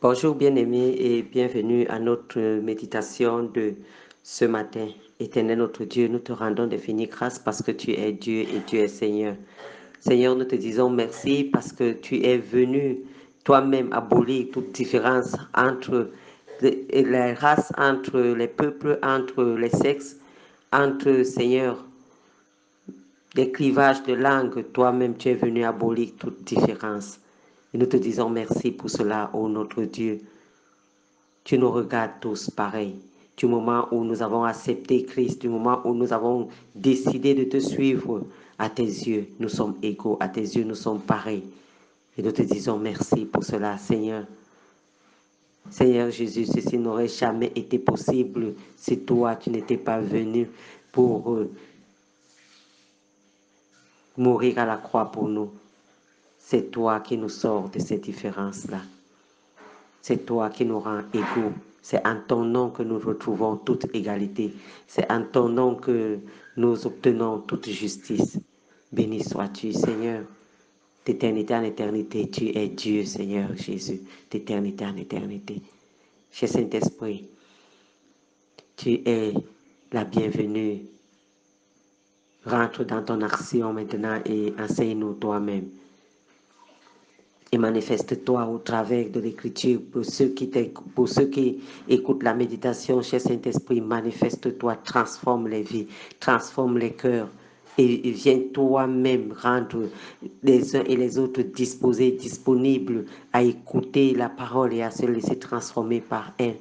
Bonjour bien-aimés et bienvenue à notre méditation de ce matin. Éternel notre Dieu, nous te rendons d'infinies grâces parce que tu es Dieu et tu es Seigneur. Seigneur, nous te disons merci parce que tu es venu toi-même abolir toute différence entre les races, entre les peuples, entre les sexes, entre, Seigneur, des clivages de langue. Toi-même, tu es venu abolir toute différence. Et nous te disons merci pour cela, ô notre Dieu. Tu nous regardes tous pareil. Du moment où nous avons accepté Christ, du moment où nous avons décidé de te suivre, à tes yeux, nous sommes égaux, à tes yeux, nous sommes pareils. Et nous te disons merci pour cela, Seigneur. Seigneur Jésus, ceci n'aurait jamais été possible si toi, tu n'étais pas venu pour mourir à la croix pour nous. C'est toi qui nous sors de ces différences-là. C'est toi qui nous rends égaux. C'est en ton nom que nous retrouvons toute égalité. C'est en ton nom que nous obtenons toute justice. Béni sois-tu, Seigneur. D'éternité en éternité, tu es Dieu, Seigneur Jésus. D'éternité en éternité. Cher Saint-Esprit, tu es la bienvenue. Rentre dans ton action maintenant et enseigne-nous toi-même. Et manifeste-toi au travers de l'écriture pour ceux qui écoutent la méditation, cher Saint-Esprit, manifeste-toi, transforme les vies, transforme les cœurs et viens toi-même rendre les uns et les autres disposés, disponibles à écouter la parole et à se laisser transformer par elle.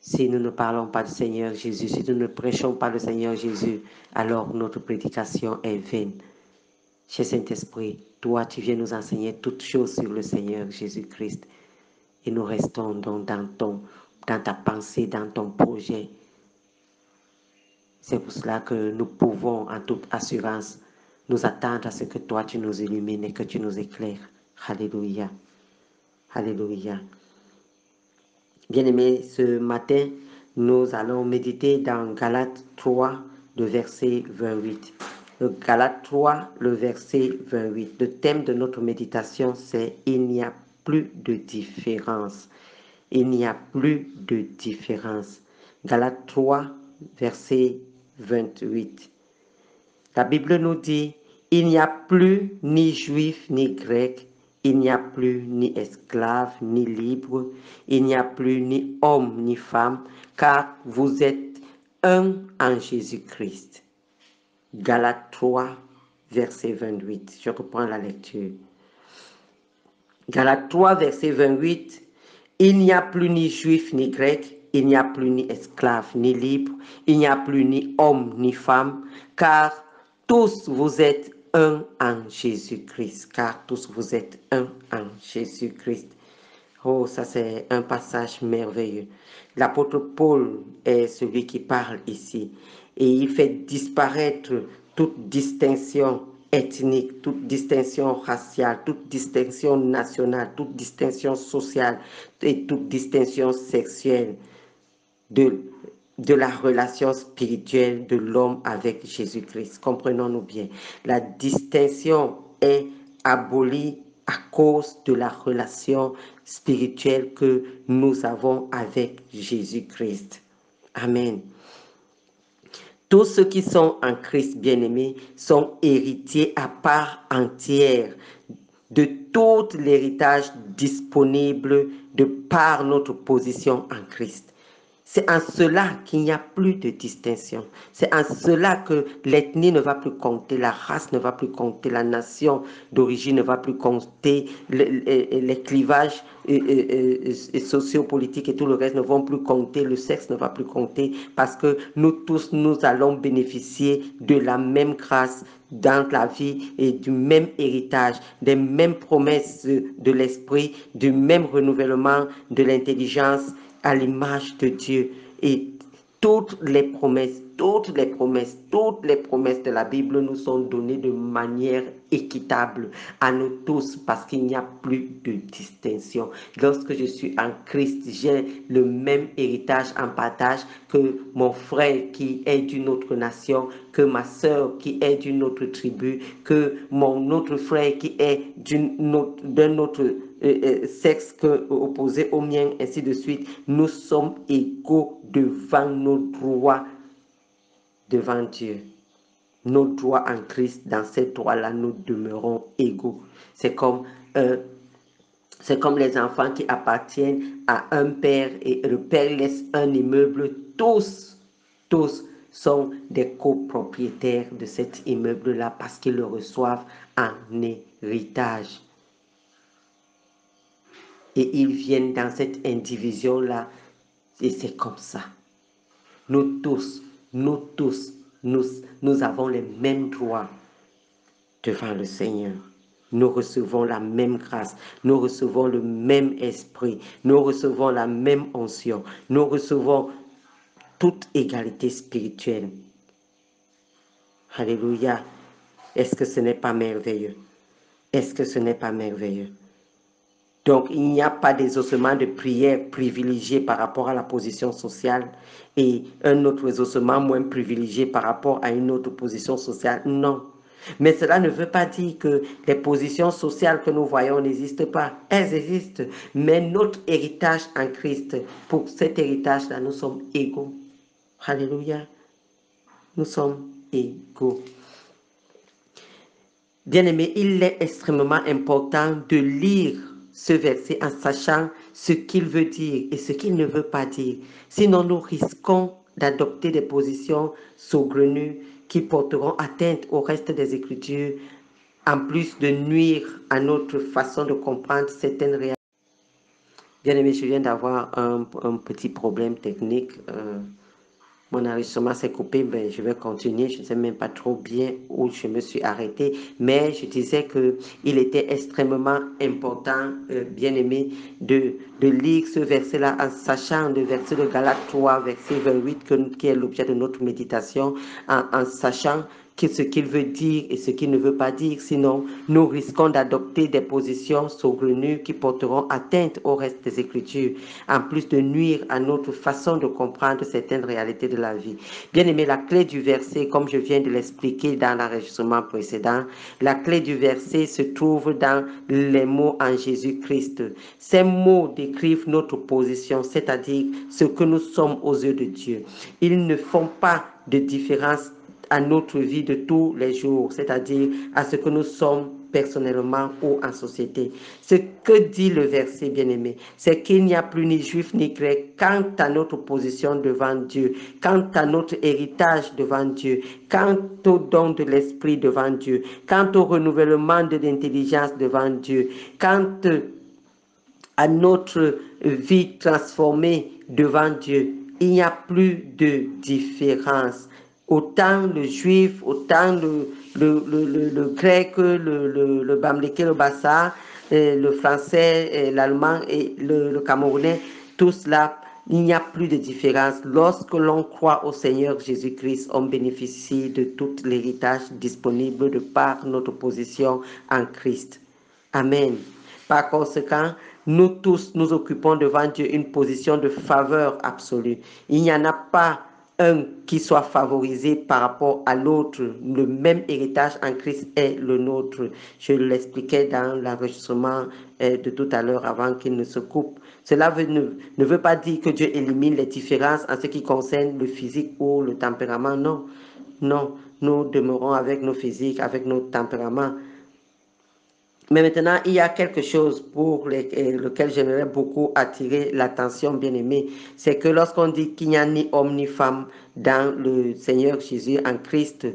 Si nous ne parlons pas du Seigneur Jésus, si nous ne prêchons pas le Seigneur Jésus, alors notre prédication est vaine. Cher Saint-Esprit, toi, tu viens nous enseigner toutes choses sur le Seigneur Jésus-Christ. Et nous restons donc dans ta pensée, dans ton projet. C'est pour cela que nous pouvons, en toute assurance, nous attendre à ce que toi, tu nous illumines et que tu nous éclaires. Alléluia. Alléluia. Bien-aimés, ce matin, nous allons méditer dans Galates 3, le verset 28. Galates 3, le verset 28. Le thème de notre méditation, c'est « Il n'y a plus de différence ». Il n'y a plus de différence. Galates 3, verset 28. La Bible nous dit « Il n'y a plus ni juif ni grec, il n'y a plus ni esclave ni libre, il n'y a plus ni homme ni femme, car vous êtes un en Jésus-Christ. » Galates 3, verset 28. Je reprends la lecture. Galates 3, verset 28. Il n'y a plus ni juif ni grec, il n'y a plus ni esclave ni libre, il n'y a plus ni homme ni femme, car tous vous êtes un en Jésus-Christ. Car tous vous êtes un en Jésus-Christ. Oh, ça c'est un passage merveilleux. L'apôtre Paul est celui qui parle ici. Et il fait disparaître toute distinction ethnique, toute distinction raciale, toute distinction nationale, toute distinction sociale et toute distinction sexuelle de la relation spirituelle de l'homme avec Jésus-Christ. Comprenons-nous bien. La distinction est abolie à cause de la relation spirituelle que nous avons avec Jésus-Christ. Amen. Tous ceux qui sont en Christ bien-aimés sont héritiers à part entière de tout l'héritage disponible de par notre position en Christ. C'est en cela qu'il n'y a plus de distinction. C'est en cela que l'ethnie ne va plus compter, la race ne va plus compter, la nation d'origine ne va plus compter, les clivages sociopolitiques et tout le reste ne vont plus compter, le sexe ne va plus compter, parce que nous tous, nous allons bénéficier de la même grâce dans la vie et du même héritage, des mêmes promesses de l'esprit, du même renouvellement de l'intelligence à l'image de Dieu. Et toutes les promesses, toutes les promesses de la Bible nous sont données de manière équitable à nous tous parce qu'il n'y a plus de distinction. Lorsque je suis en Christ, j'ai le même héritage en partage que mon frère qui est d'une autre nation, que ma sœur qui est d'une autre tribu, que mon autre frère qui est d'un autre sexe opposé au mien, ainsi de suite. Nous sommes égaux devant nos droits devant Dieu. Nos droits en Christ, dans ces droits-là, nous demeurons égaux. C'est comme les enfants qui appartiennent à un père et le père laisse un immeuble. Tous sont des copropriétaires de cet immeuble-là parce qu'ils le reçoivent en héritage. Et ils viennent dans cette indivision-là. Et c'est comme ça. Nous tous, nous avons les mêmes droits devant le Seigneur. Nous recevons la même grâce, nous recevons le même esprit, nous recevons la même onction, nous recevons toute égalité spirituelle. Alléluia. Est-ce que ce n'est pas merveilleux? Est-ce que ce n'est pas merveilleux? Donc, il n'y a pas d'exaucement de prière privilégié par rapport à la position sociale et un autre exaucement moins privilégié par rapport à une autre position sociale. Non. Mais cela ne veut pas dire que les positions sociales que nous voyons n'existent pas. Elles existent. Mais notre héritage en Christ, pour cet héritage-là, nous sommes égaux. Alléluia. Nous sommes égaux. Bien-aimés, il est extrêmement important de lire ce verset en sachant ce qu'il veut dire et ce qu'il ne veut pas dire. Sinon, nous risquons d'adopter des positions saugrenues qui porteront atteinte au reste des Écritures, en plus de nuire à notre façon de comprendre certaines réalités. Bien-aimés, je viens d'avoir un petit problème technique. Mon enregistrement s'est coupé, mais je vais continuer. Je ne sais même pas trop bien où je me suis arrêté, mais je disais qu'il était extrêmement important, bien aimé, de lire ce verset-là en sachant le verset de Galates 3, verset 28, qui est l'objet de notre méditation, en sachant ce qu'il veut dire et ce qu'il ne veut pas dire. Sinon, nous risquons d'adopter des positions saugrenues qui porteront atteinte au reste des Écritures, en plus de nuire à notre façon de comprendre certaines réalités de la vie. Bien aimé, la clé du verset, comme je viens de l'expliquer dans l'enregistrement précédent, la clé du verset se trouve dans les mots en Jésus-Christ. Ces mots décrivent notre position, c'est-à-dire ce que nous sommes aux yeux de Dieu. Ils ne font pas de différence à notre vie de tous les jours, c'est-à-dire à ce que nous sommes personnellement ou en société. Ce que dit le verset, bien-aimé, c'est qu'il n'y a plus ni juif ni grec quant à notre position devant Dieu, quant à notre héritage devant Dieu, quant au don de l'esprit devant Dieu, quant au renouvellement de l'intelligence devant Dieu, quant à notre vie transformée devant Dieu. Il n'y a plus de différence. Autant le juif, autant le grec, le bamléké, le bassa, le français, l'allemand et le camerounais, tout cela, il n'y a plus de différence. Lorsque l'on croit au Seigneur Jésus-Christ, on bénéficie de tout l'héritage disponible de par notre position en Christ. Amen. Par conséquent, nous tous, nous occupons devant Dieu une position de faveur absolue. Il n'y en a pas un qui soit favorisé par rapport à l'autre. Le même héritage en Christ est le nôtre. Je l'expliquais dans l'enregistrement de tout à l'heure avant qu'il ne se coupe. Cela ne veut pas dire que Dieu élimine les différences en ce qui concerne le physique ou le tempérament. Non, non, nous demeurons avec nos physiques, avec nos tempéraments. Mais maintenant, il y a quelque chose pour lequel j'aimerais beaucoup attirer l'attention, bien-aimé. C'est que lorsqu'on dit qu'il n'y a ni homme ni femme dans le Seigneur Jésus en Christ,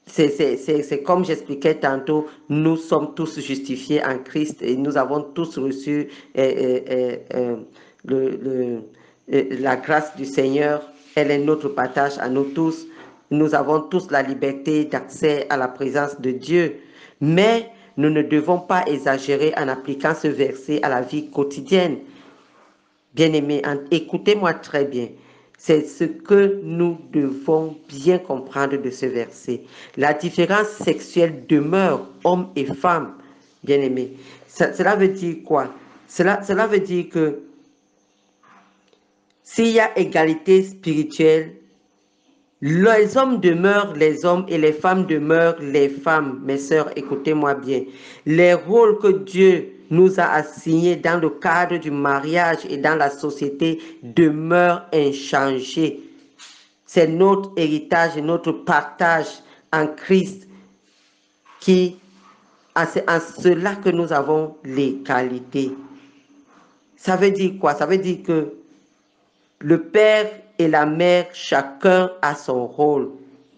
c'est comme j'expliquais tantôt, nous sommes tous justifiés en Christ et nous avons tous reçu la grâce du Seigneur. Elle est notre partage à nous tous. Nous avons tous la liberté d'accès à la présence de Dieu. Mais nous ne devons pas exagérer en appliquant ce verset à la vie quotidienne. Bien-aimés, écoutez-moi très bien. C'est ce que nous devons bien comprendre de ce verset. La différence sexuelle demeure hommes et femmes, bien-aimés. Cela veut dire quoi? Cela veut dire que s'il y a égalité spirituelle, les hommes demeurent les hommes et les femmes demeurent les femmes. Mes sœurs, écoutez-moi bien. Les rôles que Dieu nous a assignés dans le cadre du mariage et dans la société demeurent inchangés. C'est notre héritage et notre partage en Christ qui, c'est en cela que nous avons l'égalité. Ça veut dire quoi? Ça veut dire que le père et la mère, chacun a son rôle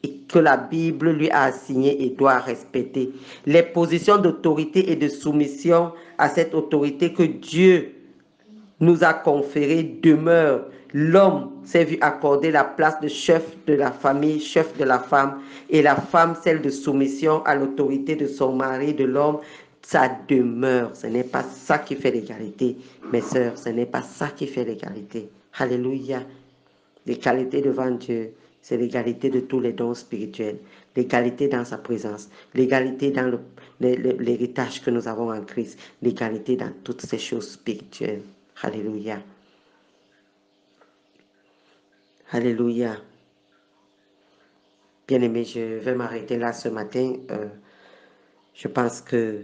et que la Bible lui a assigné et doit respecter. Les positions d'autorité et de soumission à cette autorité que Dieu nous a conférées demeurent. L'homme s'est vu accorder la place de chef de la famille, chef de la femme, et la femme celle de soumission à l'autorité de son mari, de l'homme. Ça demeure. Ce n'est pas ça qui fait l'égalité, mes sœurs. Ce n'est pas ça qui fait l'égalité. Alléluia. L'égalité devant Dieu, c'est l'égalité de tous les dons spirituels, l'égalité dans sa présence, l'égalité dans l'héritage que nous avons en Christ, l'égalité dans toutes ces choses spirituelles. Alléluia. Alléluia. Bien-aimés, je vais m'arrêter là ce matin. Je pense que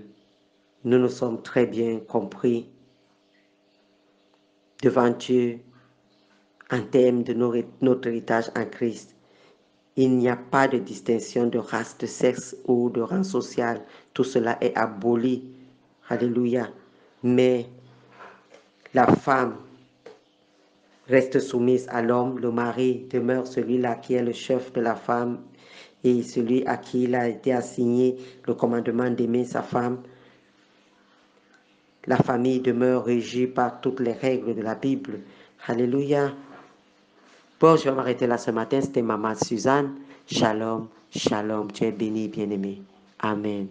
nous nous sommes très bien compris devant Dieu en termes de notre héritage en Christ. Il n'y a pas de distinction de race, de sexe ou de rang social. Tout cela est aboli. Alléluia. Mais la femme reste soumise à l'homme. Le mari demeure celui-là qui est le chef de la femme et celui à qui il a été assigné le commandement d'aimer sa femme. La famille demeure régie par toutes les règles de la Bible. Alléluia. Bon, je vais m'arrêter là ce matin. C'était Maman Suzanne. Shalom, shalom. Tu es béni, bien-aimé. Amen.